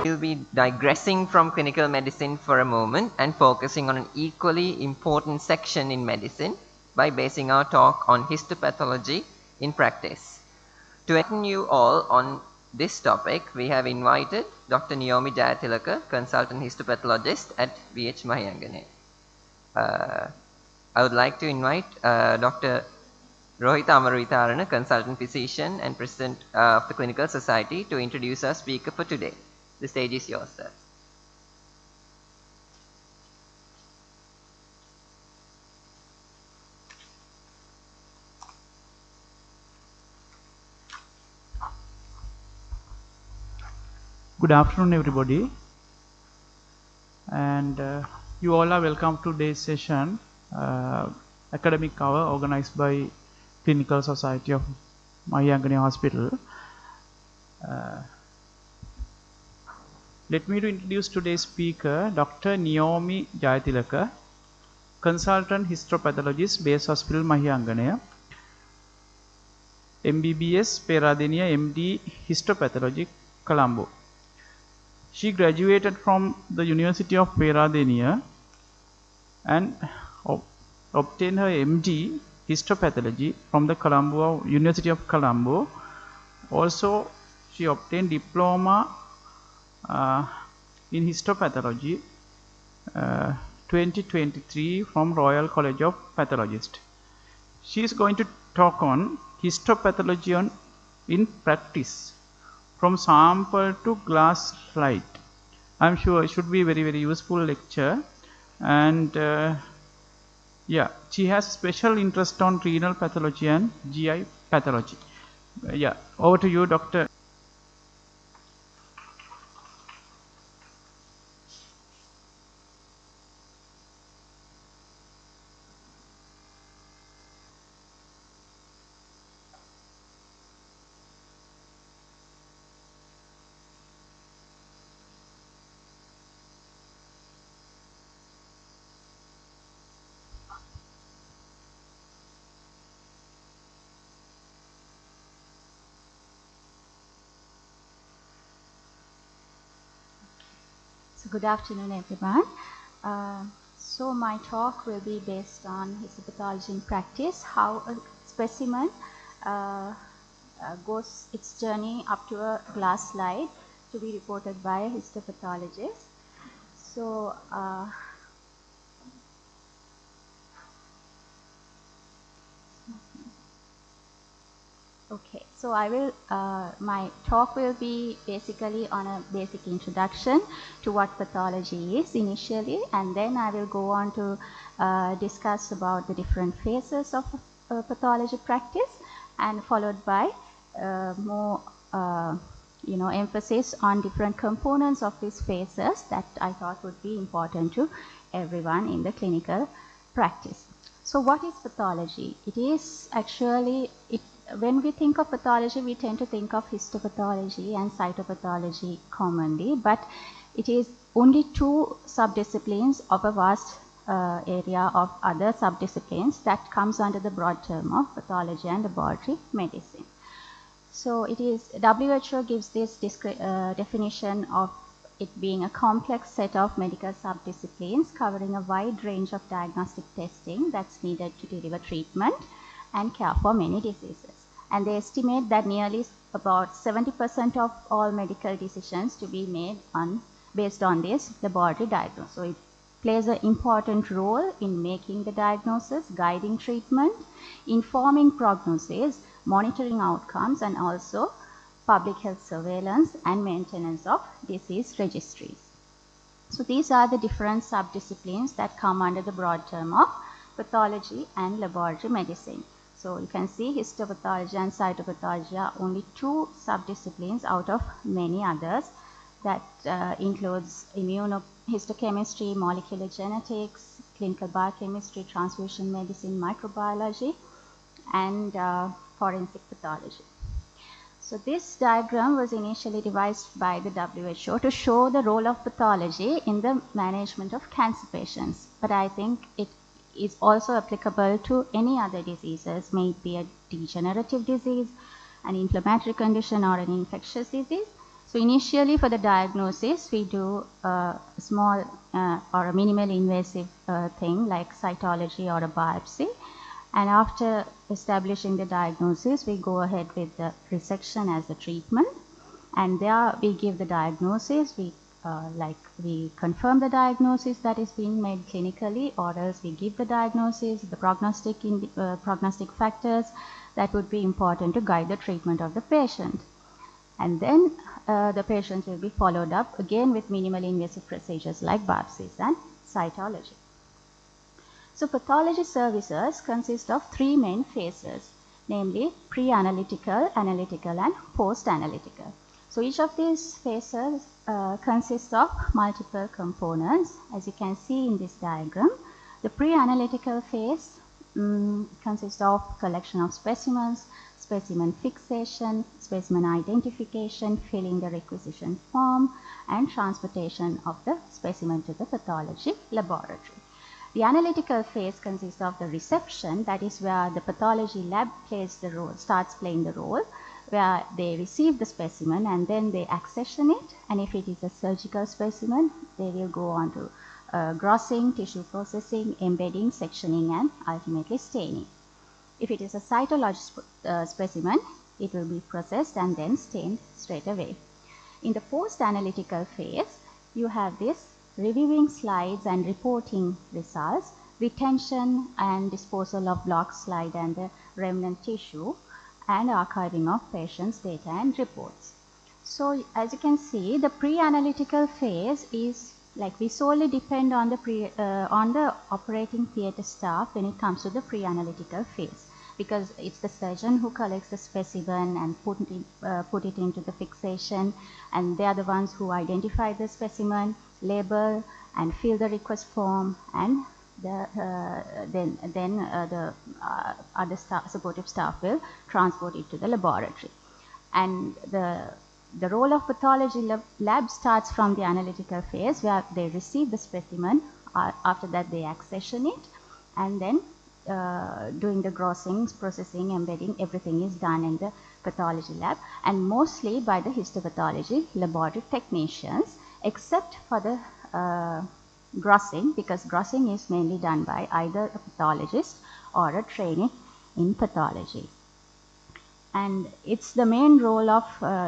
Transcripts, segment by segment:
We'll be digressing from clinical medicine for a moment and focusing on an equally important section in medicine by basing our talk on histopathology in practice. To enlighten you all on this topic, we have invited Dr. Niyomi Jayathilaka, consultant histopathologist at BH Mahiyanganaya. I would like to invite Dr. Rohita Amaritharana, consultant physician and president of the Clinical Society, to introduce our speaker for today. The stage is yours, sir. Good afternoon, everybody, and you all are welcome to today's session, academic hour organized by Clinical Society of Mahiyanganaya Hospital. Let me introduce today's speaker, Dr. Niyomi Jayathilaka, consultant histopathologist, base hospital Mahiyanganaya, MBBS, Peradeniya, MD, histopathology, Colombo. She graduated from the University of Peradeniya and obtained her MD histopathology from the University of Colombo. Also, she obtained diploma in histopathology 2023 from Royal College of Pathologists. She is going to talk on histopathology in practice, from sample to glass slide. I'm sure it should be a very useful lecture. And yeah, she has special interest on renal pathology and GI pathology. Yeah, over to you, Doctor. So good afternoon, everyone. So my talk will be based on histopathology in practice, how a specimen goes its journey up to a glass slide to be reported by a histopathologist. So okay, so I will, my talk will be basically on a basic introduction to what pathology is initially, and then I will go on to discuss about the different phases of pathology practice, and followed by more emphasis on different components of these phases that I thought would be important to everyone in the clinical practice. So what is pathology? It is actually, when we think of pathology, we tend to think of histopathology and cytopathology commonly, but it is only two subdisciplines of a vast area of other subdisciplines that comes under the broad term of pathology and laboratory medicine. So it is, WHO gives this definition of it being a complex set of medical subdisciplines covering a wide range of diagnostic testing that's needed to deliver treatment and care for many diseases. And they estimate that nearly about 70% of all medical decisions to be made based on this laboratory diagnosis. So it plays an important role in making the diagnosis, guiding treatment, informing prognosis, monitoring outcomes, and also public health surveillance and maintenance of disease registries. So these are the different subdisciplines that come under the broad term of pathology and laboratory medicine. So you can see histopathology and cytopathology are only two subdisciplines out of many others that includes immunohistochemistry, molecular genetics, clinical biochemistry, transfusion medicine, microbiology, and forensic pathology. So this diagram was initially devised by the WHO to show the role of pathology in the management of cancer patients. But I think it is also applicable to any other diseases, may it be a degenerative disease, an inflammatory condition, or an infectious disease. So initially for the diagnosis, we do a small or a minimal invasive thing like cytology or a biopsy. And after establishing the diagnosis, we go ahead with the resection as the treatment. And there we give the diagnosis, we confirm the diagnosis that is being made clinically, or else we give the diagnosis, the prognostic factors that would be important to guide the treatment of the patient. And then the patient will be followed up again with minimally invasive procedures like biopsies and cytology. So pathology services consist of three main phases, namely pre-analytical, analytical, and post-analytical. So each of these phases consists of multiple components. As you can see in this diagram, the pre-analytical phase consists of collection of specimens, specimen fixation, specimen identification, filling the requisition form, and transportation of the specimen to the pathology laboratory. The analytical phase consists of the reception, that is where the pathology lab starts playing the role, where they receive the specimen and then they accession it, and if it is a surgical specimen, they will go on to grossing, tissue processing, embedding, sectioning, and ultimately staining. If it is a cytological specimen, it will be processed and then stained straight away. In the post-analytical phase, you have this reviewing slides and reporting results, retention and disposal of block slide and the remnant tissue, and archiving of patients' data and reports. So as you can see, the pre-analytical phase is like we solely depend on the operating theatre staff when it comes to the pre-analytical phase, because it's the surgeon who collects the specimen and put it into the fixation, and they are the ones who identify the specimen, label and fill the request form, and the other supportive staff will transport it to the laboratory. And the role of pathology lab starts from the analytical phase, where they receive the specimen. After that they accession it, and then doing the grossings, processing, embedding, everything is done in the pathology lab, and mostly by the histopathology laboratory technicians, except for the grossing, because grossing is mainly done by either a pathologist or a trainee in pathology. And it's the main role of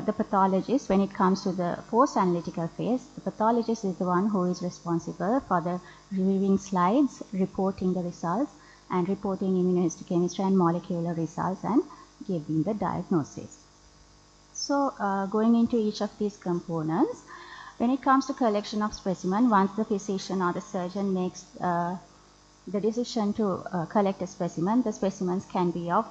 the pathologist when it comes to the post-analytical phase. The pathologist is the one who is responsible for the reviewing slides, reporting the results, and reporting immunohistochemistry and molecular results, and giving the diagnosis. So going into each of these components, when it comes to collection of specimen, once the physician or the surgeon makes the decision to collect a specimen, the specimens can be of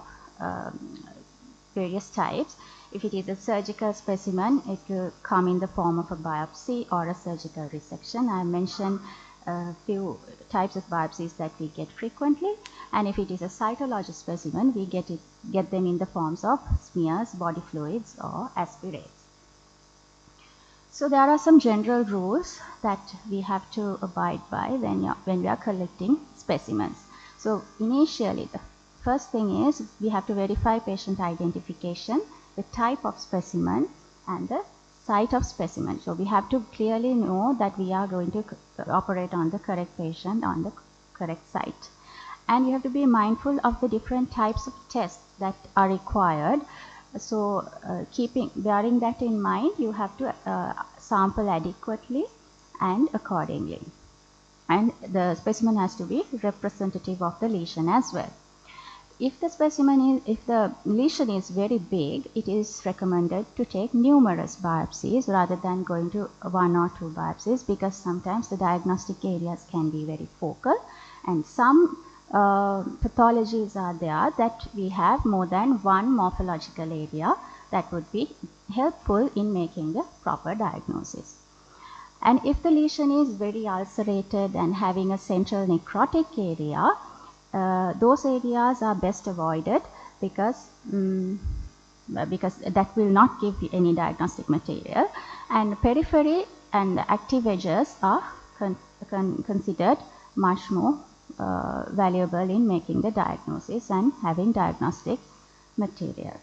various types. If it is a surgical specimen, it will come in the form of a biopsy or a surgical resection. I mentioned a few types of biopsies that we get frequently, and if it is a cytological specimen, we get them in the forms of smears, body fluids, or aspirates. So there are some general rules that we have to abide by when we are collecting specimens. So initially, the first thing is we have to verify patient identification, the type of specimen, and the site of specimen. So we have to clearly know that we are going to operate on the correct patient on the correct site. And you have to be mindful of the different types of tests that are required. So bearing that in mind, you have to sample adequately and accordingly. And the specimen has to be representative of the lesion as well. If the lesion is very big, it is recommended to take numerous biopsies rather than going to one or two biopsies, because sometimes the diagnostic areas can be very focal, and some pathologies are there that we have more than one morphological area that would be helpful in making the proper diagnosis. And if the lesion is very ulcerated and having a central necrotic area, those areas are best avoided, because that will not give any diagnostic material, and periphery and active edges are considered much more valuable in making the diagnosis and having diagnostic material.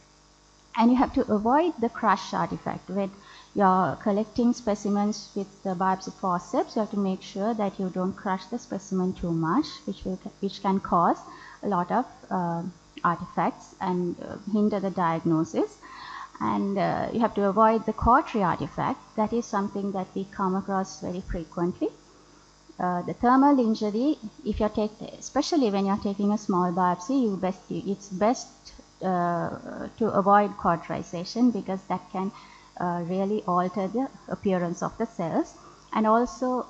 And you have to avoid the crush artifact. When you're collecting specimens with the biopsy forceps, you have to make sure that you don't crush the specimen too much, which can cause a lot of artifacts and hinder the diagnosis. And you have to avoid the cautery artifact. That is something that we come across very frequently. The thermal injury, if you take, especially when you're taking a small biopsy, it's best to avoid cauterization, because that can really alter the appearance of the cells. And also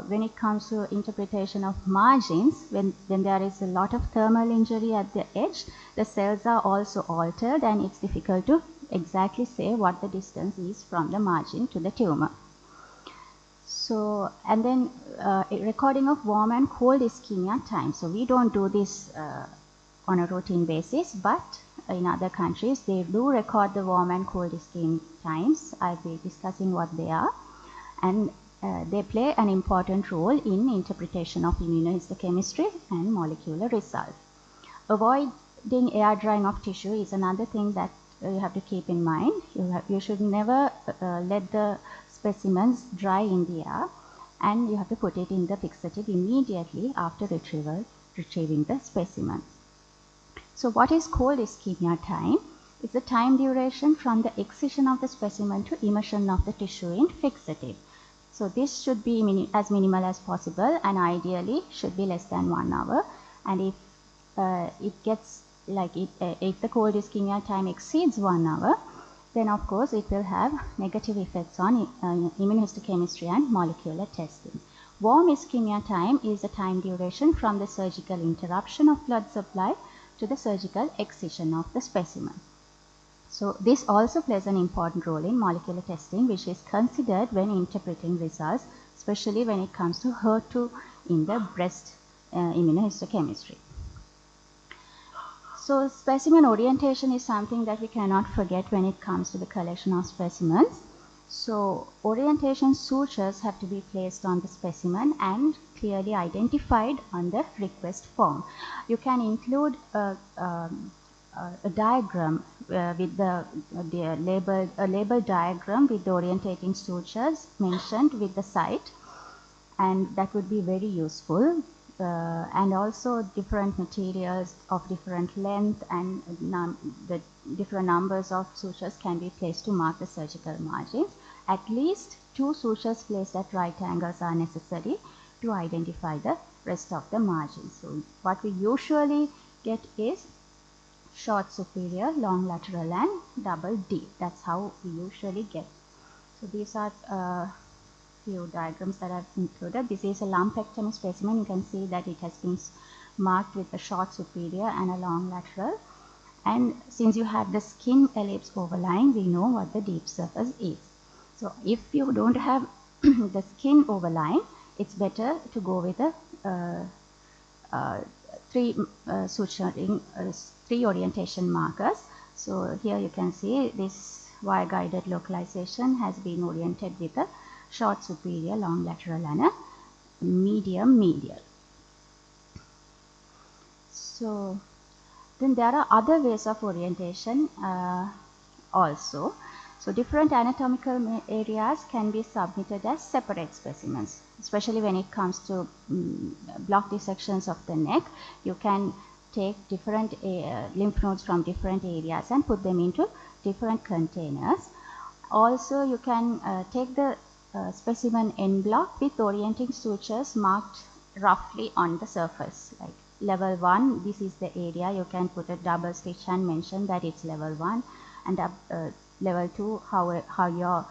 when it comes to interpretation of margins, when there is a lot of thermal injury at the edge, the cells are also altered, and it's difficult to exactly say what the distance is from the margin to the tumor. So, and then a recording of warm and cold ischemia time. So we don't do this on a routine basis, but in other countries they do record the warm and cold ischemic times. I'll be discussing what they are, and they play an important role in interpretation of immunohistochemistry and molecular results. Avoiding air drying of tissue is another thing that you have to keep in mind. You should never let the specimens dry in the air, and you have to put it in the fixative immediately after retrieving the specimen. So what is cold ischemia time? It's the time duration from the excision of the specimen to immersion of the tissue in fixative. So this should be as minimal as possible, and ideally should be less than 1 hour. And if it gets like if the cold ischemia time exceeds 1 hour, then of course it will have negative effects on immunohistochemistry and molecular testing. Warm ischemia time is the time duration from the surgical interruption of blood supply to the surgical excision of the specimen. So this also plays an important role in molecular testing, which is considered when interpreting results, especially when it comes to HER2 in the breast immunohistochemistry. So specimen orientation is something that we cannot forget when it comes to the collection of specimens. So orientation sutures have to be placed on the specimen and clearly identified on the request form. You can include a diagram with the labeled diagram with the orientating sutures mentioned with the site, and that would be very useful. And also different materials of different length and the different numbers of sutures can be placed to mark the surgical margins. At least 2 sutures placed at right angles are necessary to identify the rest of the margins. So what we usually get is short superior, long lateral and double deep. That's how we usually get. So these are few diagrams that I've included. This is a lumpectomy specimen. You can see that it has been marked with a short superior and a long lateral. And since you have the skin ellipse overlying, we know what the deep surface is. So if you don't have the skin overlying, it's better to go with a 3 orientation markers. So here you can see this wire-guided localization has been oriented with a short superior, long lateral and a medium medial. So then there are other ways of orientation also. So different anatomical areas can be submitted as separate specimens, especially when it comes to block dissections of the neck. You can take different lymph nodes from different areas and put them into different containers. Also you can take the specimen en bloc with orienting sutures marked roughly on the surface. Like level 1, this is the area. You can put a double stitch and mention that it's level 1, and level 2, how you're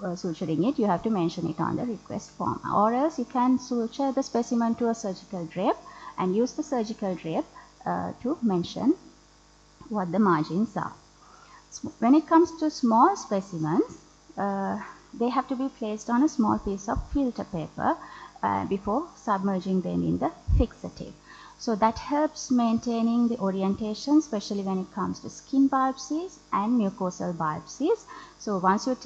suturing it, you have to mention it on the request form. Or else you can suture the specimen to a surgical drape and use the surgical drape to mention what the margins are. When it comes to small specimens, they have to be placed on a small piece of filter paper before submerging them in the fixative. So that helps maintaining the orientation, especially when it comes to skin biopsies and mucosal biopsies. So once you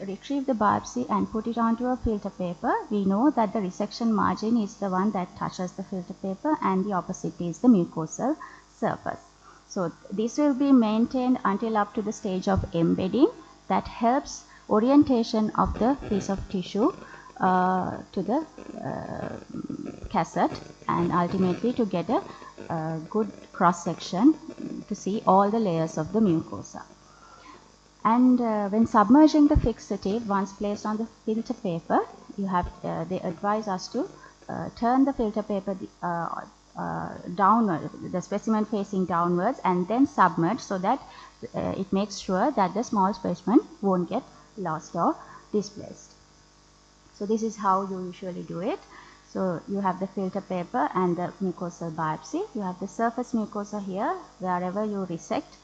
retrieve the biopsy and put it onto a filter paper, we know that the resection margin is the one that touches the filter paper and the opposite is the mucosal surface. So this will be maintained until up to the stage of embedding. That helps orientation of the piece of tissue to the cassette, and ultimately to get a good cross section to see all the layers of the mucosa. And when submerging the fixative, once placed on the filter paper, they advise us to turn the filter paper downward, the specimen facing downwards, and then submerge, so that it makes sure that the small specimen won't get lost or displaced. So this is how you usually do it. So you have the filter paper and the mucosal biopsy. You have the surface mucosa here. Wherever you resect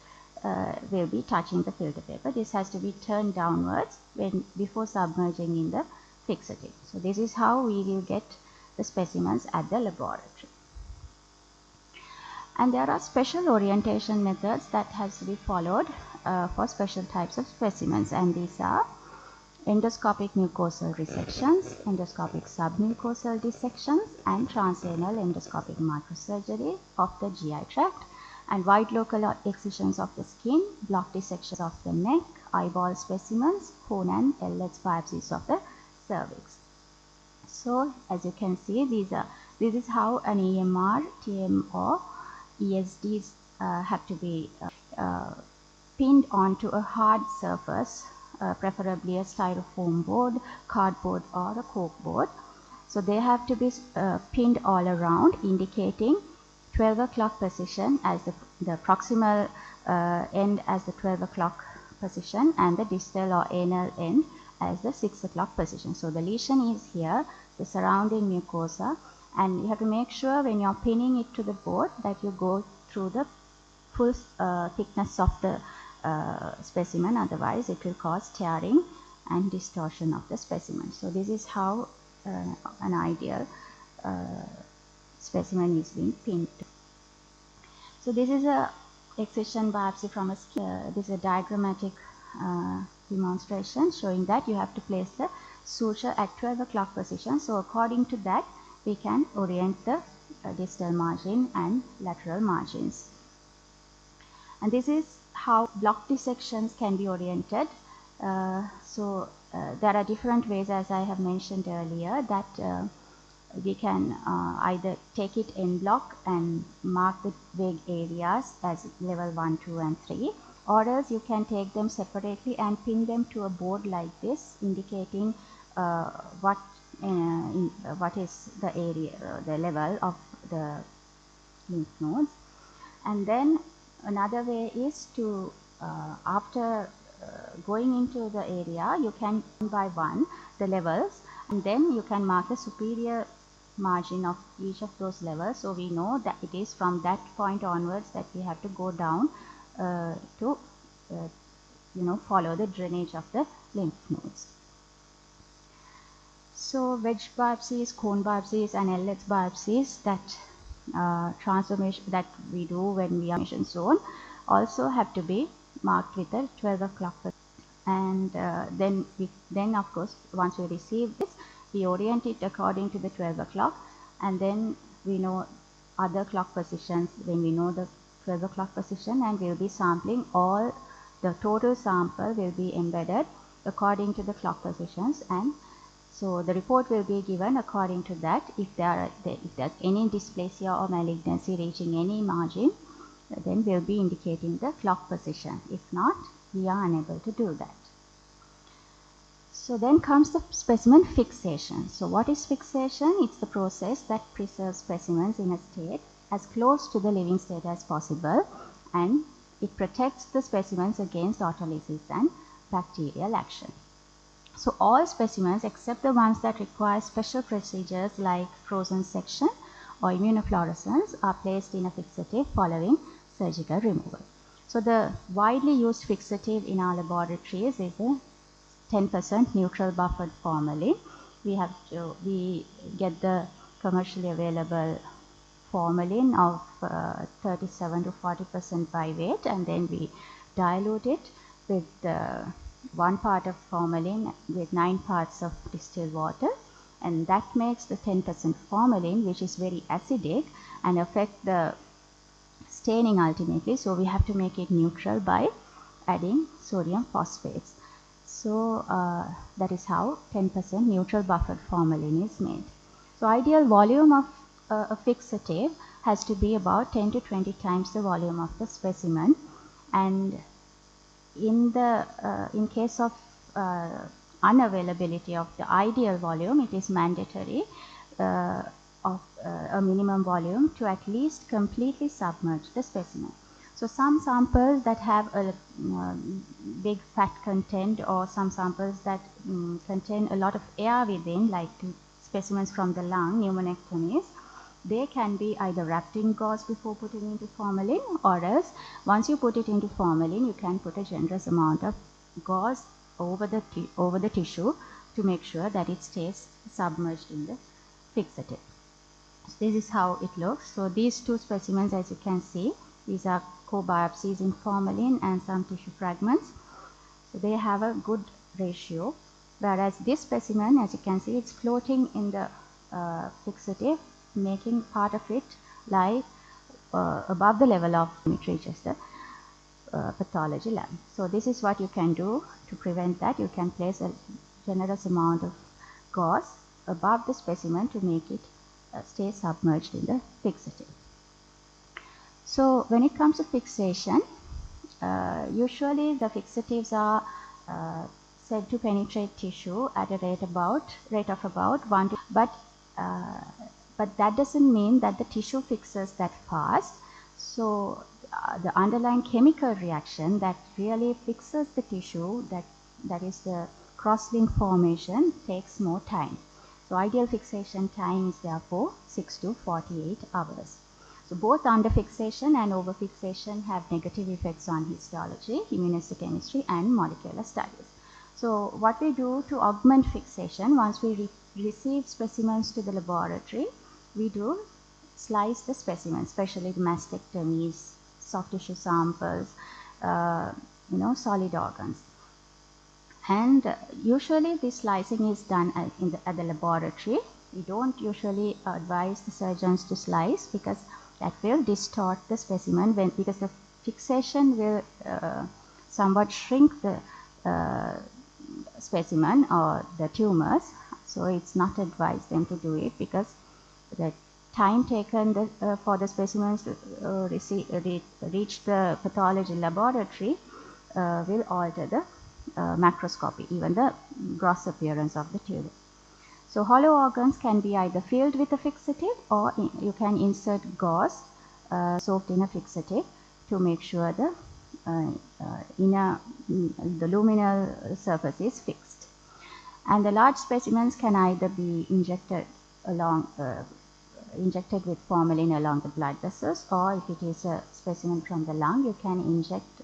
will be touching the filter paper. This has to be turned downwards before submerging in the fixative. So this is how we will get the specimens at the laboratory. And there are special orientation methods that has to be followed for special types of specimens, and these are endoscopic mucosal resections, endoscopic submucosal dissections, and transanal endoscopic microsurgery of the GI tract, and wide local excisions of the skin, block dissections of the neck, eyeball specimens, Horn and L-Edge biopsies of the cervix. So as you can see, this is how an EMR, TM or ESDs have to be pinned onto a hard surface, preferably a styrofoam board, cardboard, or a cork board. So they have to be pinned all around, indicating 12 o'clock position as the proximal end as the 12 o'clock position, and the distal or anal end as the 6 o'clock position. So the lesion is here, the surrounding mucosa, and you have to make sure when you're pinning it to the board that you go through the full thickness of the specimen, otherwise it will cause tearing and distortion of the specimen. So this is how an ideal specimen is being pinned. So this is a excision biopsy from a skin. This is a diagrammatic demonstration showing that you have to place the suture at 12 o'clock position. So according to that, we can orient the distal margin and lateral margins. And this is how block dissections can be oriented. There are different ways, as I have mentioned earlier, that we can either take it en bloc and mark the vague areas as level 1, 2, and 3, or else you can take them separately and pin them to a board like this, indicating what is the area, the level of the lymph nodes. And then another way is to, after going into the area, you can one by one the levels, and then you can mark the superior margin of each of those levels, so we know that it is from that point onwards that we have to go down to follow the drainage of the lymph nodes. So wedge biopsies, cone biopsies, and L-Edge biopsies, that transformation that we do when we are in zone, also have to be marked with a 12 o'clock. And then of course, once we receive this, we orient it according to the 12 o'clock, and then we know other clock positions when we know the 12 o'clock position, and we'll be sampling all the total sample will be embedded according to the clock positions, and so the report will be given according to that. If there's any dysplasia or malignancy reaching any margin, then we'll be indicating the clock position. If not, we are unable to do that. So then comes the specimen fixation. So what is fixation? It's the process that preserves specimens in a state as close to the living state as possible, and it protects the specimens against autolysis and bacterial action. So all specimens except the ones that require special procedures like frozen section or immunofluorescence are placed in a fixative following surgical removal. So the widely used fixative in our laboratories is a 10% neutral buffered formalin. We get the commercially available formalin of 37 to 40% by weight, and then we dilute it with 1 part of formalin with 9 parts of distilled water, and that makes the 10% formalin, which is very acidic and affect the staining ultimately. So we have to make it neutral by adding sodium phosphates. So that is how 10% neutral buffered formalin is made. So ideal volume of a fixative has to be about 10 to 20 times the volume of the specimen, and in case of unavailability of the ideal volume, it is mandatory of a minimum volume to at least completely submerge the specimen. So some samples that have a big fat content, or some samples that contain a lot of air within, like specimens from the lung, pneumonectomies, they can be either wrapped in gauze before putting into formalin, or else once you put it into formalin, you can put a generous amount of gauze over the tissue to make sure that it stays submerged in the fixative. So this is how it looks. So these two specimens, as you can see, these are co-biopsies in formalin and some tissue fragments. So they have a good ratio, whereas this specimen, as you can see, it's floating in the fixative, making part of it lie above the level of it reaches the pathology lab. So this is what you can do to prevent that. You can place a generous amount of gauze above the specimen to make it stay submerged in the fixative. So when it comes to fixation, usually the fixatives are said to penetrate tissue at a rate of about 1 to, but that doesn't mean that the tissue fixes that fast. So the underlying chemical reaction that really fixes the tissue, that is the cross-link formation, takes more time. So ideal fixation time is therefore 6 to 48 hours. So both underfixation and overfixation have negative effects on histology, immunohistochemistry, and molecular studies. So what we do to augment fixation, once we receive specimens to the laboratory, we do slice the specimens, especially the mastectomies, soft tissue samples, solid organs. And usually this slicing is done at the laboratory. We don't usually advise the surgeons to slice, because that will distort the specimen, because the fixation will somewhat shrink the specimen or the tumors. So it's not advised them to do it, because the time taken for the specimens to reach the pathology laboratory will alter the macroscopy, even the gross appearance of the tumor. So hollow organs can be either filled with a fixative, or you can insert gauze soaked in a fixative to make sure the luminal surface is fixed. And the large specimens can either be injected with formalin along the blood vessels, or if it is a specimen from the lung, you can inject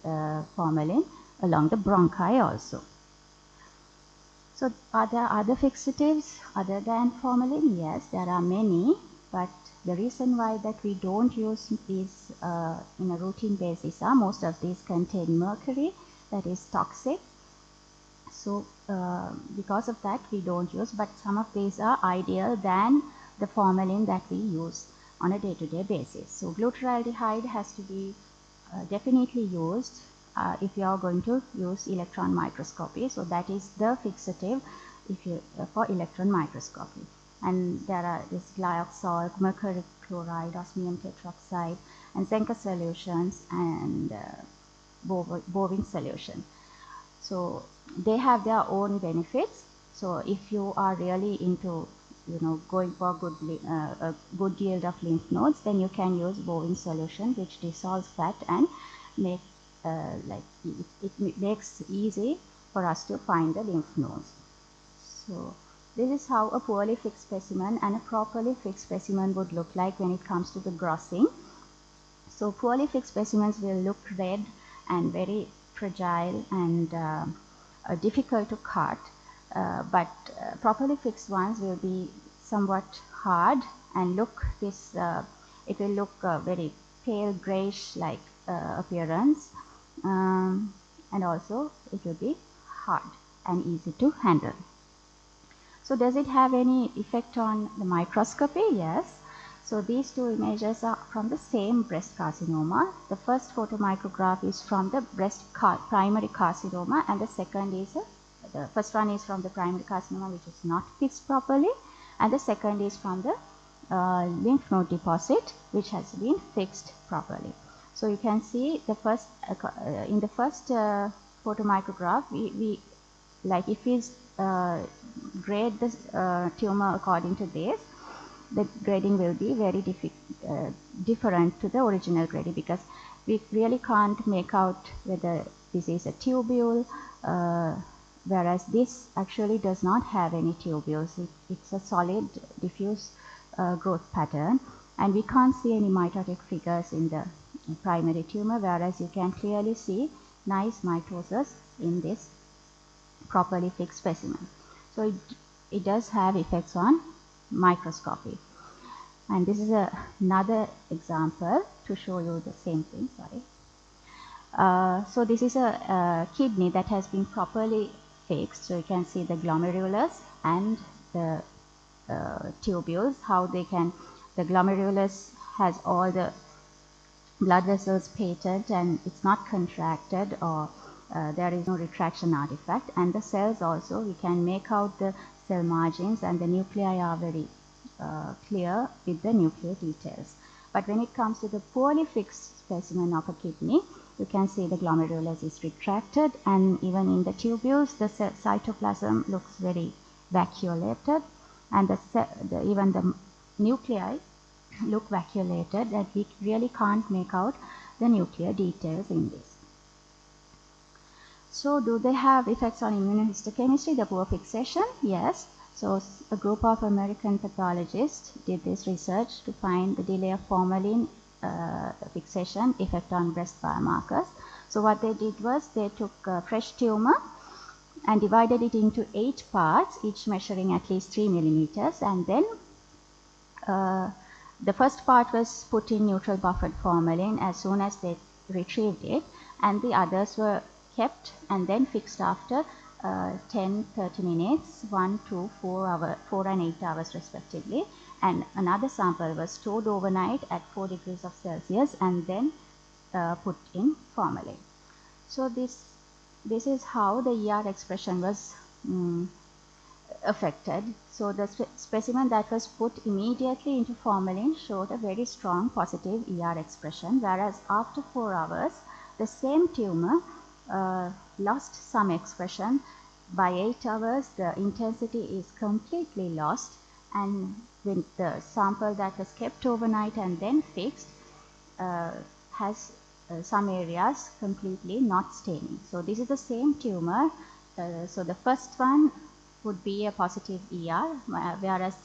formalin along the bronchi also. So are there other fixatives other than formalin? Yes, there are many, but the reason why that we don't use these in a routine basis are most of these contain mercury, that is toxic. So because of that we don't use, but some of these are ideal than the formalin that we use on a day-to-day basis. So glutaraldehyde has to be definitely used if you are going to use electron microscopy. So that is the fixative for electron microscopy. And there are this glyoxal, mercury chloride, osmium tetroxide, and zinc solutions, and bovine solution. So they have their own benefits. So if you are really into going for a good yield of lymph nodes, then you can use bovine solution, which dissolves fat and it makes easy for us to find the lymph nodes. So this is how a poorly fixed specimen and a properly fixed specimen would look like when it comes to the grossing. So poorly fixed specimens will look red and very fragile and difficult to cut, but properly fixed ones will be somewhat hard and it will look very pale grayish like appearance, and also it will be hard and easy to handle. So does it have any effect on the microscopy? Yes. So these two images are from the same breast carcinoma. The first photomicrograph is from the breast primary carcinoma, and the second is the first one is from the primary carcinoma, which is not fixed properly, and the second is from the lymph node deposit, which has been fixed properly. So you can see the first in the first photomicrograph, we like if we grade the tumor according to this, the grading will be very different to the original grading, because we really can't make out whether this is a tubule, whereas this actually does not have any tubules. It's a solid diffuse growth pattern, and we can't see any mitotic figures in the primary tumor, whereas you can clearly see nice mitosis in this properly fixed specimen. So it does have effects on microscopy. And this is another example to show you the same thing. So this is a kidney that has been properly fixed. So you can see the glomerulus and the tubules, how they can, the glomerulus has all the blood vessels patent and it's not contracted, or there is no retraction artifact, and the cells also, we can make out the cell margins, and the nuclei are very clear with the nuclear details. But when it comes to the poorly fixed specimen of a kidney, you can see the glomerulus is retracted, and even in the tubules the cytoplasm looks very vacuolated, and even the nuclei look vacuolated, that we really can't make out the nuclear details in this. So do they have effects on immunohistochemistry, the poor fixation? Yes. So a group of American pathologists did this research to find the delay of formalin fixation effect on breast biomarkers. So what they did was they took a fresh tumor and divided it into 8 parts, each measuring at least 3 millimeters, and then the first part was put in neutral buffered formalin as soon as they retrieved it, and the others were kept and then fixed after 10-30 minutes, 1, 2, 4 and 8 hours respectively, and another sample was stored overnight at 4 degrees of Celsius and then put in formalin. So this is how the ER expression was affected. So the specimen that was put immediately into formalin showed a very strong positive ER expression, whereas after 4 hours the same tumor lost some expression. By 8 hours the intensity is completely lost, and when the sample that was kept overnight and then fixed has some areas completely not staining. So this is the same tumor. So the first one would be a positive ER, whereas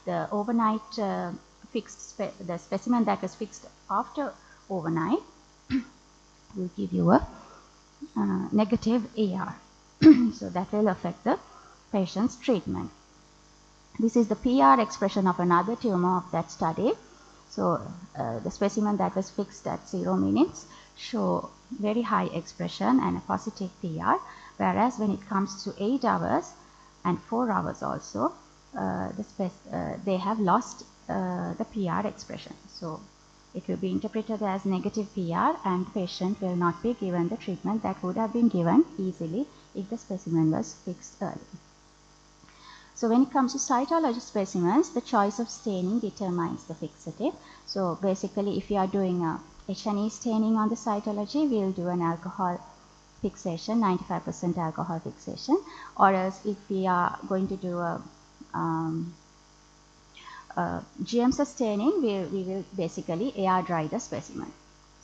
the overnight the specimen that was fixed after overnight will give you a negative ER. So that will affect the patient's treatment. This is the PR expression of another tumor of that study. So the specimen that was fixed at 0 minutes show very high expression and a positive PR, whereas when it comes to 8 hours and 4 hours also, they have lost the PR expression. So it will be interpreted as negative PR, and patient will not be given the treatment that would have been given easily if the specimen was fixed early. So when it comes to cytology specimens, the choice of staining determines the fixative. So basically, if you are doing a H&E staining on the cytology, we'll do an alcohol fixation, 95% alcohol fixation, or else if we are going to do a GM staining, we will basically air dry the specimen.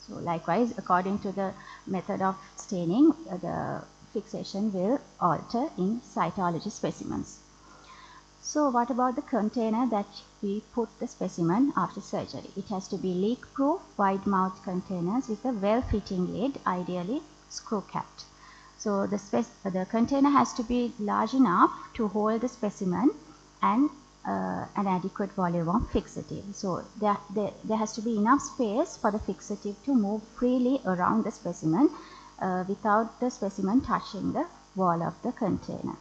So likewise, according to the method of staining, the fixation will alter in cytology specimens. So what about the container that we put the specimen after surgery? It has to be leak-proof, wide-mouthed containers with a well-fitting lid, ideally screw-capped. So the container has to be large enough to hold the specimen and an adequate volume of fixative. So there has to be enough space for the fixative to move freely around the specimen without the specimen touching the wall of the container.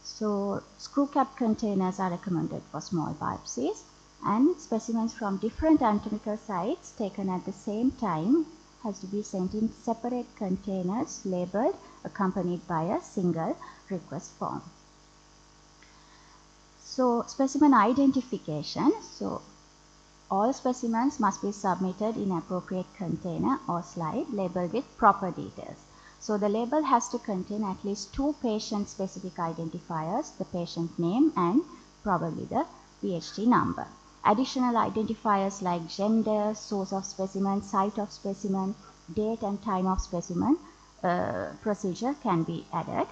So screw-cap containers are recommended for small biopsies, and specimens from different anatomical sites taken at the same time has to be sent in separate containers labeled, accompanied by a single request form. So specimen identification. So all specimens must be submitted in appropriate container or slide labeled with proper details. So the label has to contain at least 2 patient-specific identifiers, the patient name and probably the PhD number. Additional identifiers like gender, source of specimen, site of specimen, date and time of specimen procedure can be added.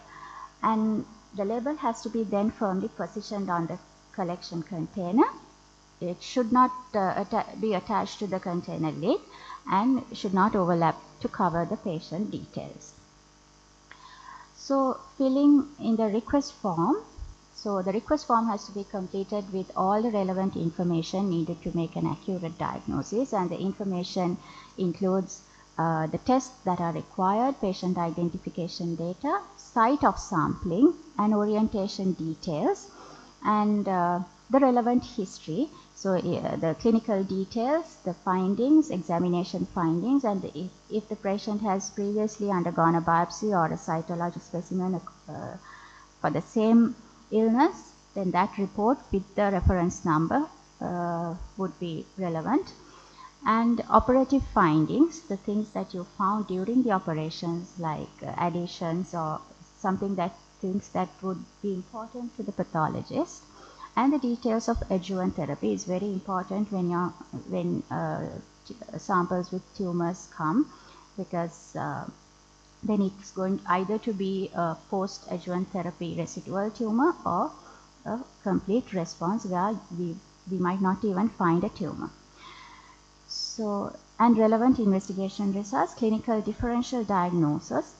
And the label has to be then firmly positioned on the collection container. It should not be attached to the container lid and should not overlap to cover the patient details. So filling in the request form. So the request form has to be completed with all the relevant information needed to make an accurate diagnosis, and the information includes the tests that are required, patient identification data, site of sampling and orientation details, and the relevant history. So the clinical details, the findings, examination findings, and if the patient has previously undergone a biopsy or a cytologic specimen for the same illness, then that report with the reference number would be relevant. And operative findings, the things that you found during the operations, like additions or things that would be important to the pathologist. And the details of adjuvant therapy is very important when samples with tumors come, because then it's going either to be a post-adjuvant therapy residual tumor or a complete response where we might not even find a tumor. So, and relevant investigation results, clinical differential diagnosis.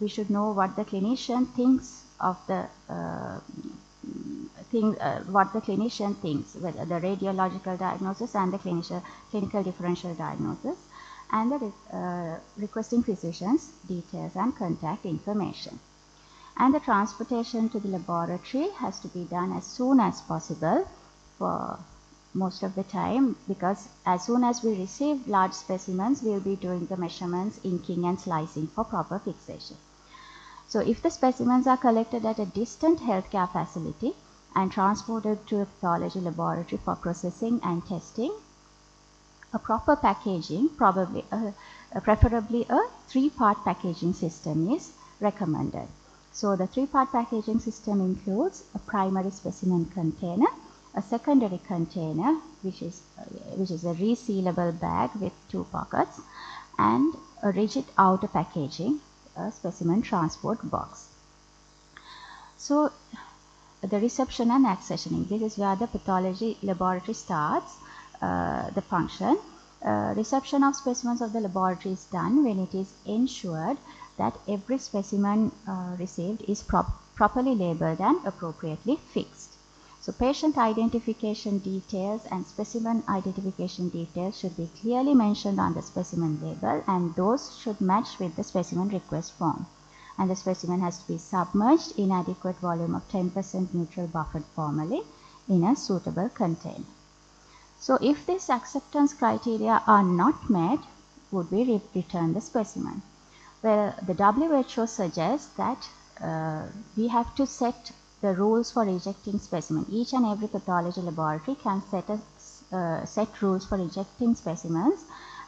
We should know what the clinician thinks of the what the clinician thinks, whether the radiological diagnosis and the clinical differential diagnosis, and the requesting physician's details and contact information. And the transportation to the laboratory has to be done as soon as possible for most of the time, because as soon as we receive large specimens, we'll be doing the measurements, inking and slicing for proper fixation. So if the specimens are collected at a distant healthcare facility and transported to a pathology laboratory for processing and testing, a proper packaging, preferably a 3-part packaging system is recommended. So the 3-part packaging system includes a primary specimen container, a secondary container, which is a resealable bag with 2 pockets, and a rigid outer packaging, a specimen transport box. So the reception and accessioning, this is where the pathology laboratory starts the function. Reception of specimens of the laboratory is done when it is ensured that every specimen received is properly labeled and appropriately fixed. So patient identification details and specimen identification details should be clearly mentioned on the specimen label, and those should match with the specimen request form. And the specimen has to be submerged in adequate volume of 10% neutral buffered formalin in a suitable container. So if these acceptance criteria are not met, would we return the specimen? Well, the WHO suggests that we have to set the rules for rejecting specimen. Each and every pathology laboratory can set rules for rejecting specimens,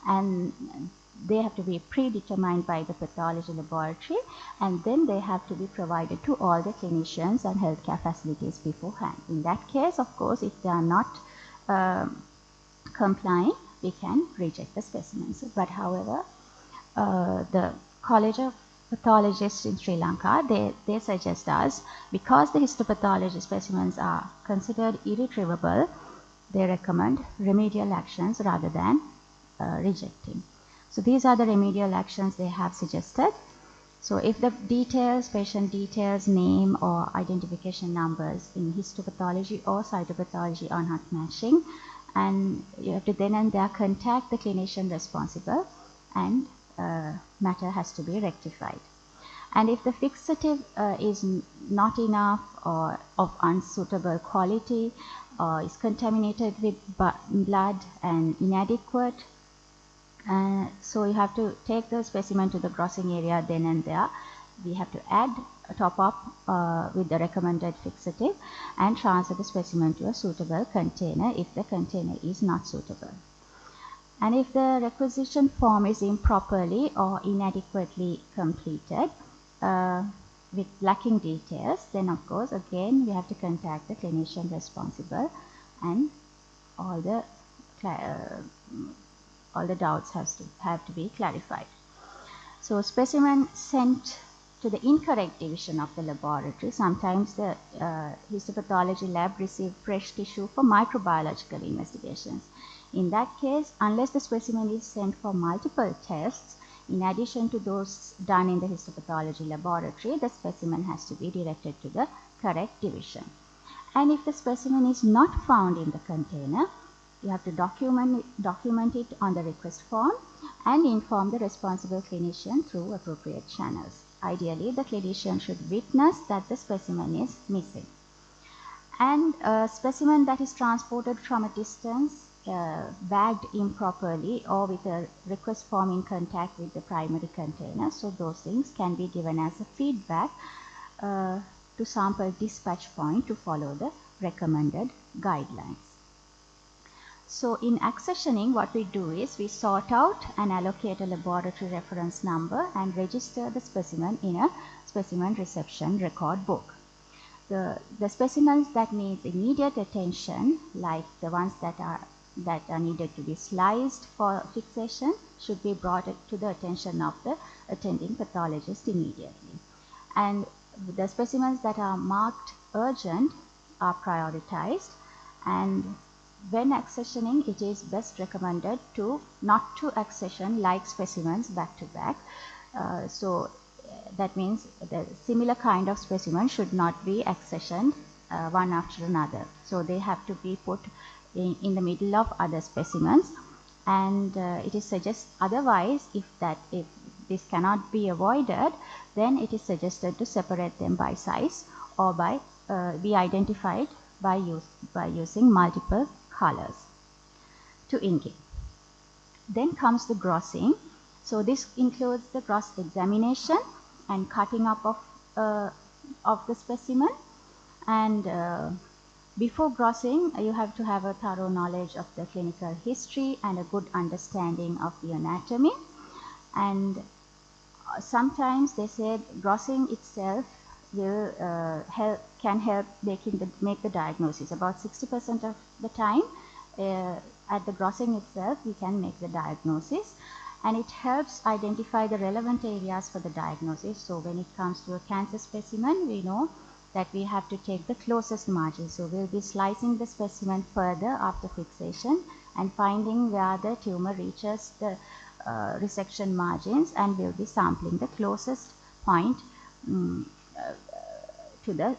and they have to be predetermined by the pathology laboratory, and then they have to be provided to all the clinicians and healthcare facilities beforehand. In that case, of course, if they are not complying, we can reject the specimens. But however, the College of Pathologists in Sri Lanka, they suggest us, because the histopathology specimens are considered irretrievable, they recommend remedial actions rather than rejecting. So these are the remedial actions they have suggested. So if the details, patient details, name or identification numbers in histopathology or cytopathology are not matching, and you have to then and there contact the clinician responsible, and matter has to be rectified. And if the fixative is not enough or of unsuitable quality, or is contaminated with blood and inadequate, So you have to take the specimen to the grossing area then and there. We have to add a top up with the recommended fixative and transfer the specimen to a suitable container if the container is not suitable. And if the requisition form is improperly or inadequately completed with lacking details, then of course again we have to contact the clinician responsible, and all the doubts have to be clarified. So specimen sent to the incorrect division of the laboratory. Sometimes the histopathology lab receive fresh tissue for microbiological investigations. In that case, unless the specimen is sent for multiple tests, in addition to those done in the histopathology laboratory, the specimen has to be directed to the correct division. And if the specimen is not found in the container, you have to document it on the request form and inform the responsible clinician through appropriate channels. Ideally, the clinician should witness that the specimen is missing. And a specimen that is transported from a distance, bagged improperly, or with a request form in contact with the primary container, so those things can be given as a feedback to sample dispatch point to follow the recommended guidelines. So in accessioning, what we do is we sort out and allocate a laboratory reference number and register the specimen in a specimen reception record book. The specimens that need immediate attention, like the ones that are needed to be sliced for fixation, should be brought to the attention of the attending pathologist immediately. And the specimens that are marked urgent are prioritized, and when accessioning, it is best recommended to not to accession like specimens back to back. So that means the similar kind of specimen should not be accessioned one after another. So they have to be put in the middle of other specimens, and it is suggested otherwise, if this cannot be avoided, then it is suggested to separate them by size or by be identified by using multiple colors to indicate. Then comes the grossing. So this includes the gross examination and cutting up of the specimen. And before grossing, you have to have a thorough knowledge of the clinical history and a good understanding of the anatomy. And sometimes they said grossing itself will can help make the diagnosis. About 60% of the time, at the grossing itself, we can make the diagnosis, and it helps identify the relevant areas for the diagnosis. So when it comes to a cancer specimen, we know that we have to take the closest margin. So we'll be slicing the specimen further after fixation and finding where the tumor reaches the resection margins, and we'll be sampling the closest point to the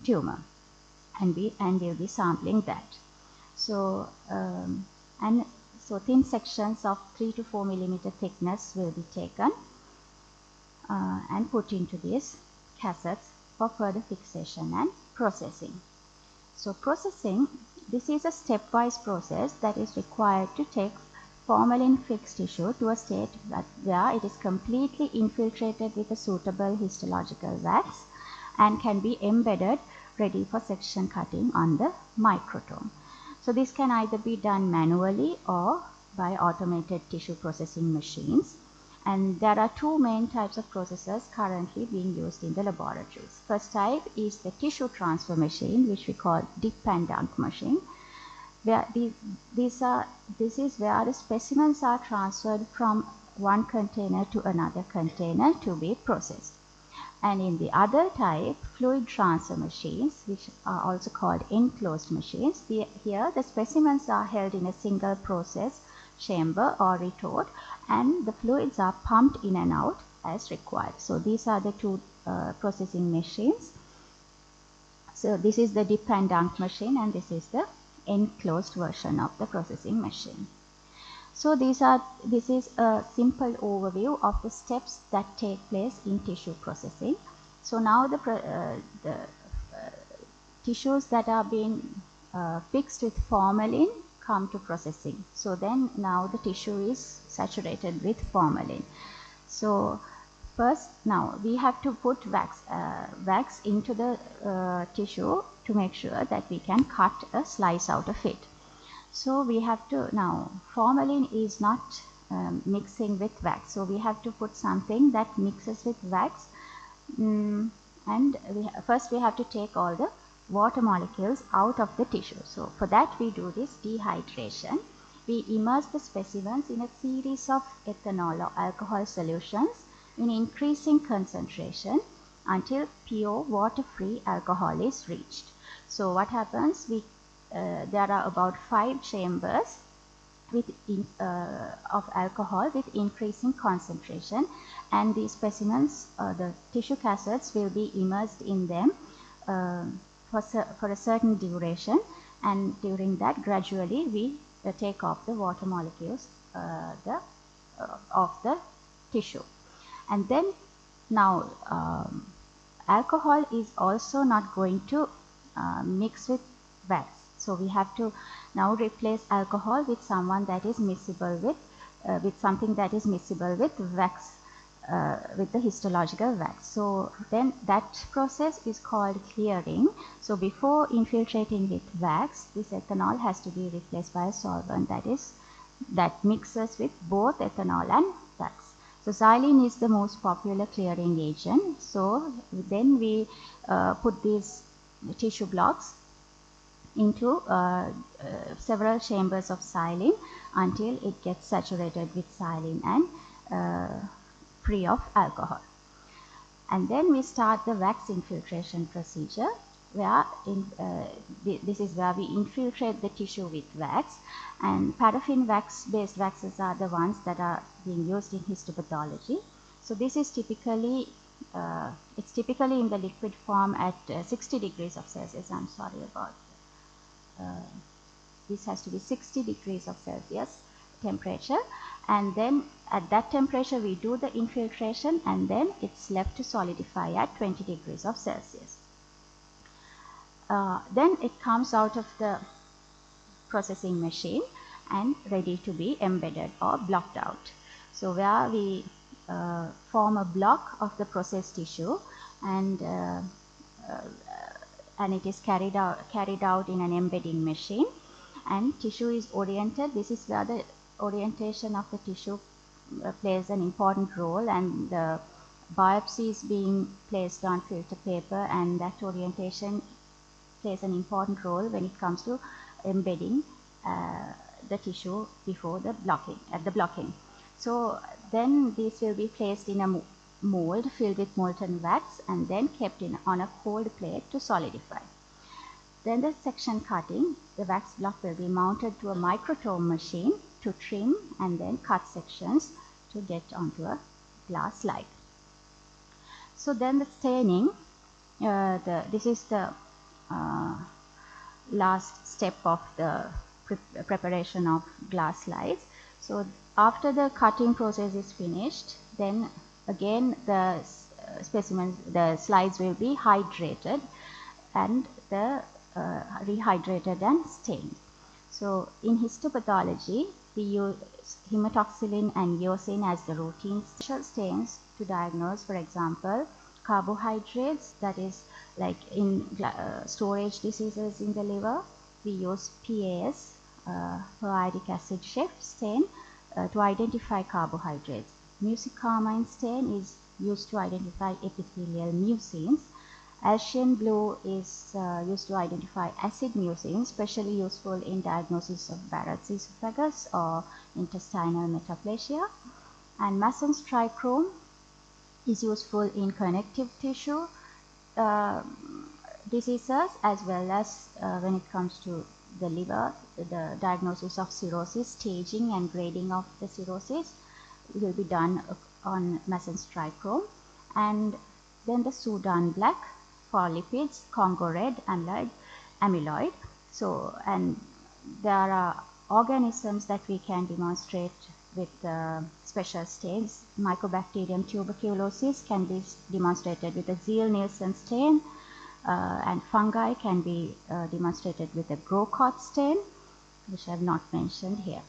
tumor, and we'll be sampling that. So so thin sections of 3 to 4 millimeter thickness will be taken and put into these cassettes for further fixation and processing. So processing, this is a stepwise process that is required to take formalin fixed tissue to a state where it is completely infiltrated with a suitable histological wax and can be embedded ready for section cutting on the microtome. So this can either be done manually or by automated tissue processing machines. And there are two main types of processors currently being used in the laboratories. First type is the tissue transfer machine, which we call dip and dunk machine, where this is where the specimens are transferred from one container to another container to be processed. And in the other type, fluid transfer machines, which are also called enclosed machines, here the specimens are held in a single process chamber or retort, and the fluids are pumped in and out as required. So these are the two processing machines. So this is the dip and dunk machine, and this is the enclosed version of the processing machine. So this is a simple overview of the steps that take place in tissue processing. So now the tissues that are being fixed with formalin come to processing. So then now the tissue is saturated with formalin. So first, now we have to put wax into the tissue to make sure that we can cut a slice out of it. So we have to, now formalin is not mixing with wax, so we have to put something that mixes with wax, and first we have to take all the water molecules out of the tissue. So for that we do this dehydration. We immerse the specimens in a series of ethanol or alcohol solutions in increasing concentration until pure water-free alcohol is reached. So what happens, there are about 5 chambers of alcohol with increasing concentration, and these specimens, the tissue cassettes, will be immersed in them for a certain duration, and during that gradually we take off the water molecules of the tissue. And then now alcohol is also not going to mix with wax. So we have to now replace alcohol with someone that is miscible with something that is miscible with wax, with the histological wax. So then that process is called clearing. So before infiltrating with wax, this ethanol has to be replaced by a solvent that mixes with both ethanol and wax. So xylene is the most popular clearing agent. So then we put these tissue blocks into several chambers of xylene until it gets saturated with xylene and free of alcohol. And then we start the wax infiltration procedure, where this is where we infiltrate the tissue with wax, and paraffin based waxes are the ones that are being used in histopathology. So this is typically it's typically in the liquid form at 60 degrees of Celsius. I'm sorry about this has to be 60 degrees of Celsius temperature, and then at that temperature we do the infiltration, and then it's left to solidify at 20 degrees of Celsius. Then it comes out of the processing machine and ready to be embedded or blocked out. So where we form a block of the processed tissue, and it is carried out in an embedding machine, and tissue is oriented. This is where the orientation of the tissue plays an important role, and the biopsy is being placed on filter paper, and that orientation plays an important role when it comes to embedding the tissue before the blocking. So then this will be placed in a mold filled with molten wax and then kept on a cold plate to solidify. Then the section cutting, the wax block will be mounted to a microtome machine to trim and then cut sections to get onto a glass slide. So then the staining, this is the last step of the preparation of glass slides. So after the cutting process is finished, then again the the slides will be hydrated and rehydrated and stained. So in histopathology, we use hematoxylin and eosin as the routine stains to diagnose, for example, carbohydrates, that is like in storage diseases in the liver. We use PAS, poroidic acid shift stain, to identify carbohydrates. Mucicarmine stain is used to identify epithelial mucins. Alcian blue is used to identify acid mucins, especially useful in diagnosis of Barrett's esophagus or intestinal metaplasia. And Masson's trichrome is useful in connective tissue diseases, as well as when it comes to the liver, the diagnosis of cirrhosis, staging and grading of the cirrhosis will be done on Masson's trichrome. And then the Sudan black for lipids, Congo red, amyloid. So, and there are organisms that we can demonstrate with special stains. Mycobacterium tuberculosis can be demonstrated with a Ziehl-Neelsen stain, and fungi can be demonstrated with a Grocott stain. which I have not mentioned here.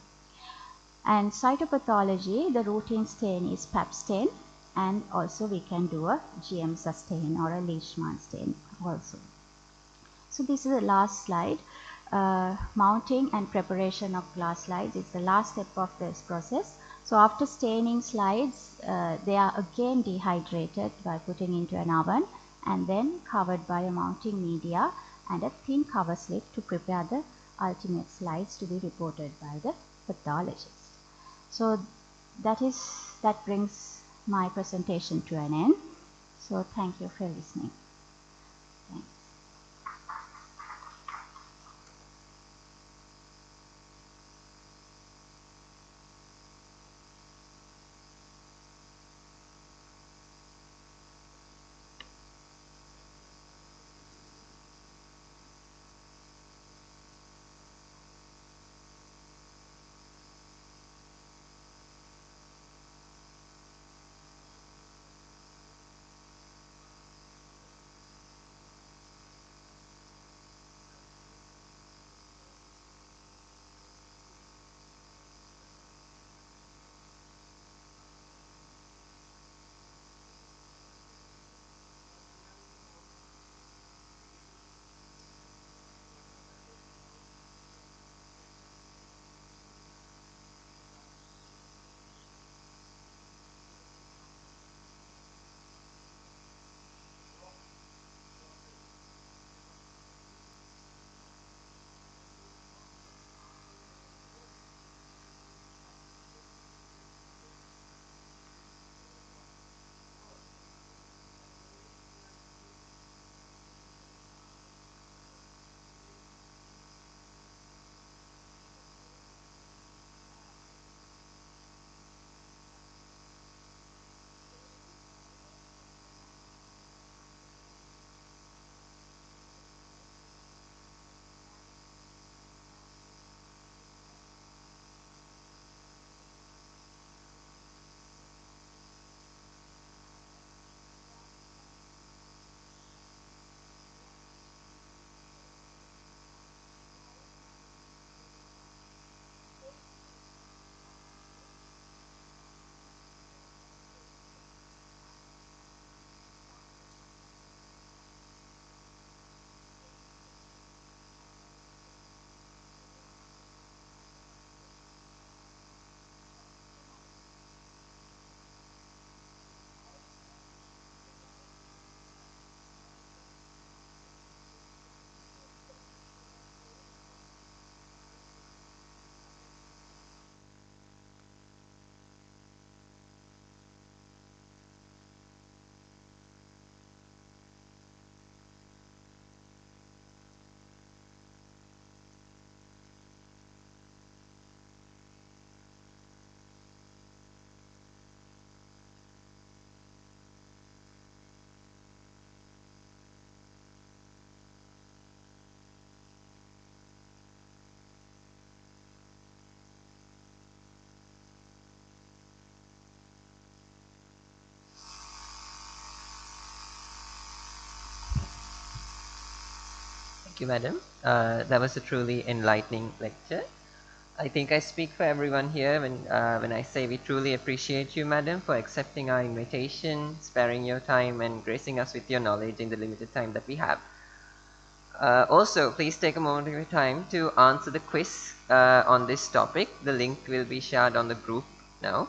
And cytopathology, the routine stain is Pap stain, and also we can do a GM stain or a Leishman stain also. So this is the last slide. Mounting and preparation of glass slides is the last step of this process. So after staining slides, they are again dehydrated by putting into an oven and then covered by a mounting media and a thin cover slip to prepare the ultimate slides to be reported by the pathologist. So that brings my presentation to an end. So thank you for listening. Thanks. Thank you, madam. That was a truly enlightening lecture. I think I speak for everyone here when I say we truly appreciate you, madam, for accepting our invitation, sparing your time, and gracing us with your knowledge in the limited time that we have. Also, please take a moment of your time to answer the quiz on this topic. The link will be shared on the group now.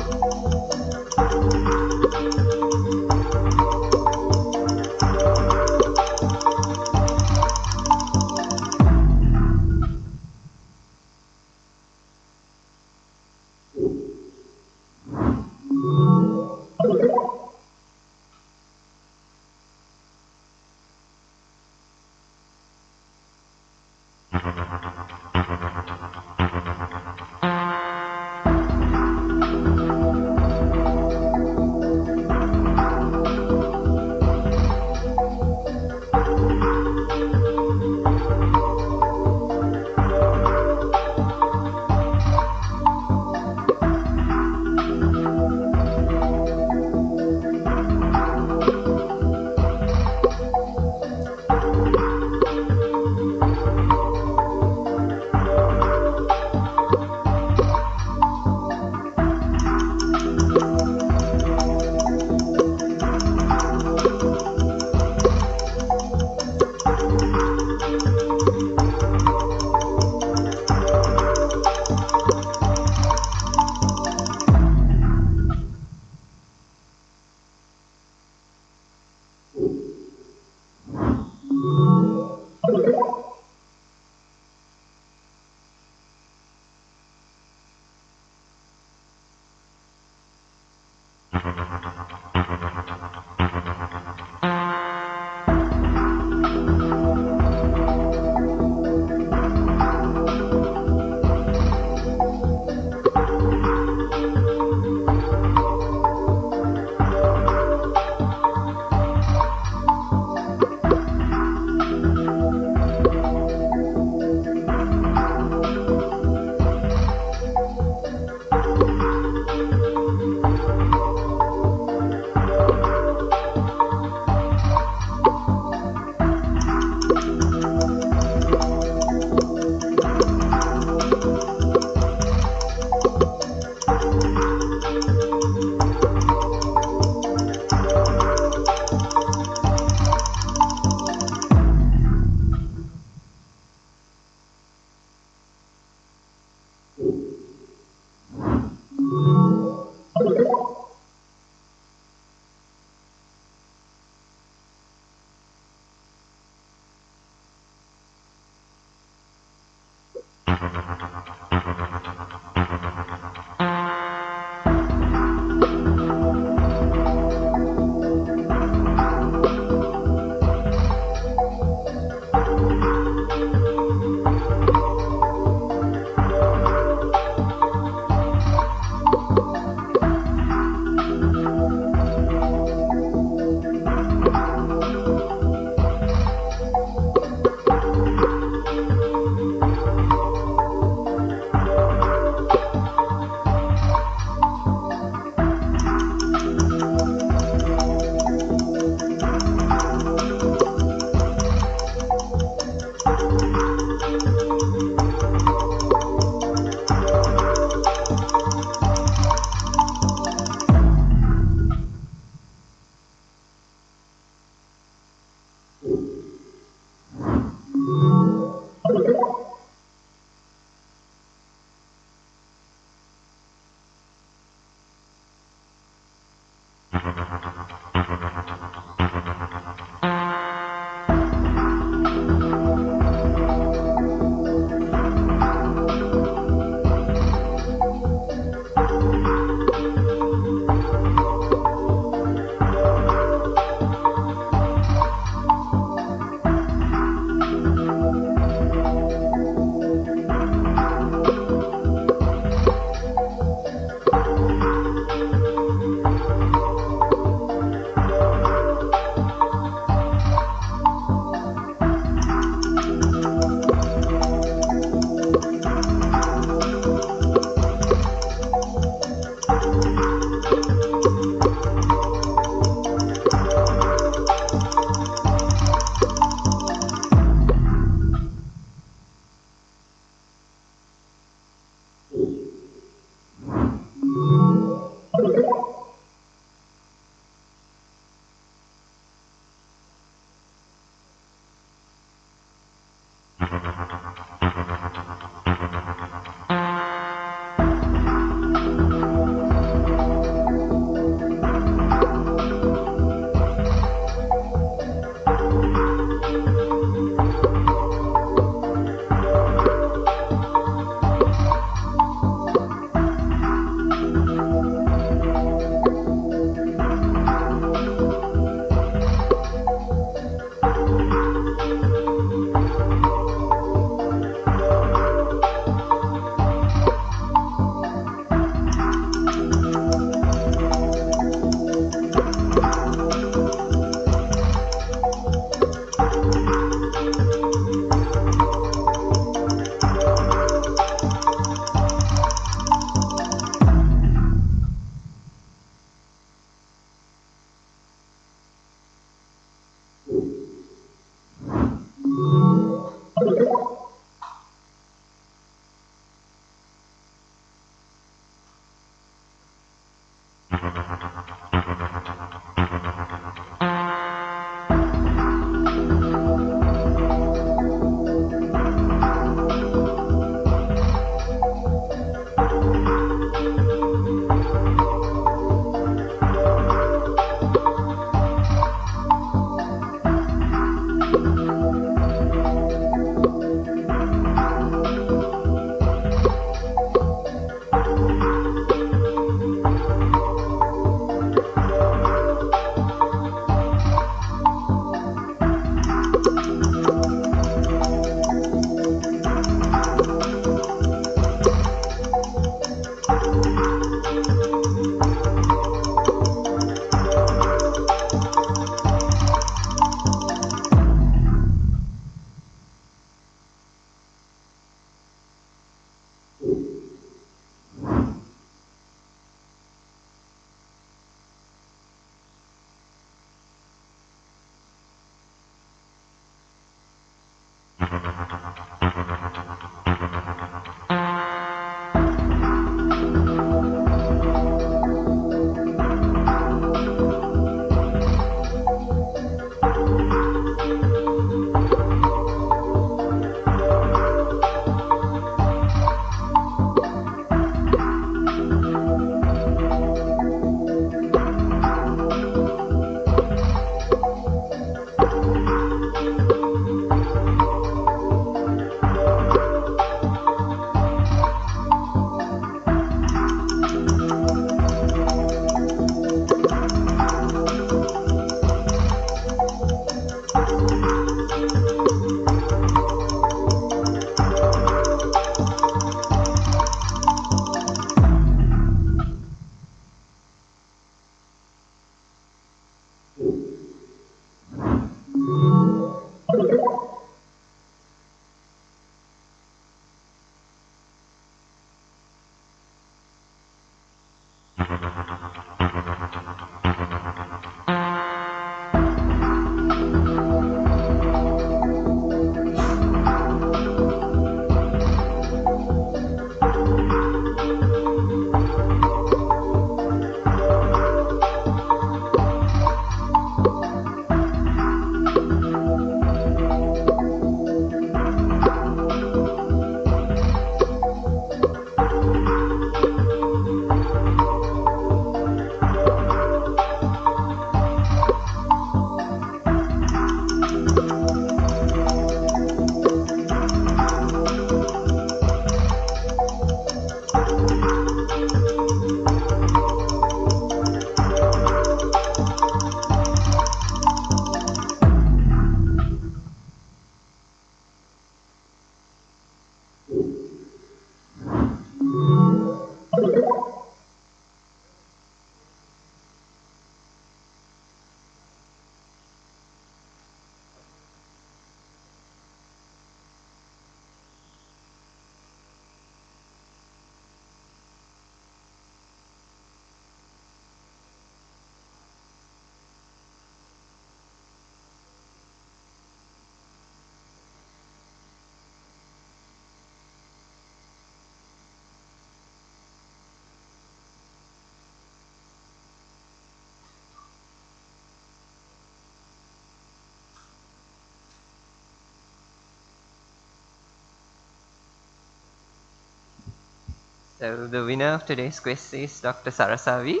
So the winner of today's quiz is Dr. Sarasavi.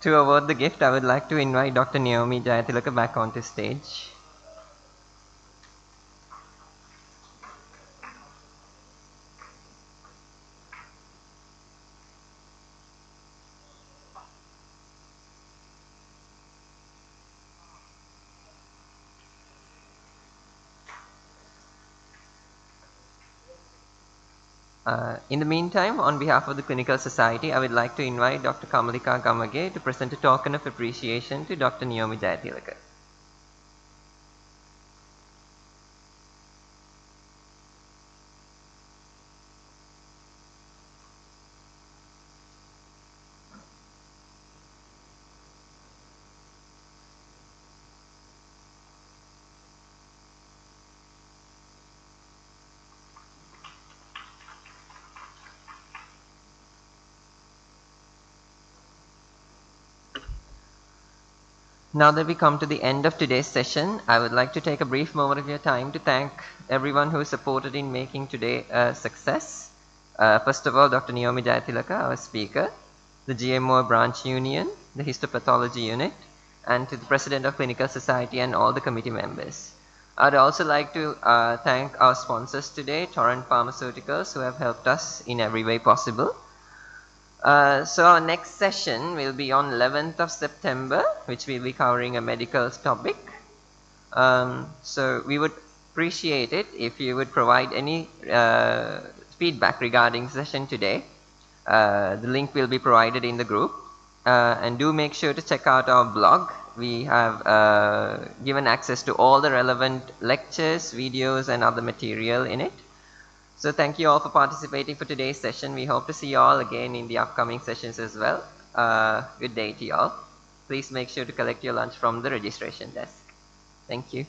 To award the gift, I would like to invite Dr. Niyomi Jayathilaka back onto stage. In the meantime, on behalf of the Clinical Society, I would like to invite Dr. Kamalika Gamage to present a token of appreciation to Dr. Niyomi Jayathilaka. Now that we come to the end of today's session, I would like to take a brief moment of your time to thank everyone who supported in making today a success. First of all, Dr. Niyomi Jayathilaka, our speaker, the GMOA branch union, the histopathology unit, and to the president of Clinical Society and all the committee members. I'd also like to thank our sponsors today, Torrent Pharmaceuticals, who have helped us in every way possible. So our next session will be on 11th of September, which will be covering a medical topic. So we would appreciate it if you would provide any feedback regarding session today. The link will be provided in the group. And do make sure to check out our blog. We have given access to all the relevant lectures, videos, and other material in it. So thank you all for participating for today's session. We hope to see you all again in the upcoming sessions as well. Good day to you all. Please make sure to collect your lunch from the registration desk. Thank you.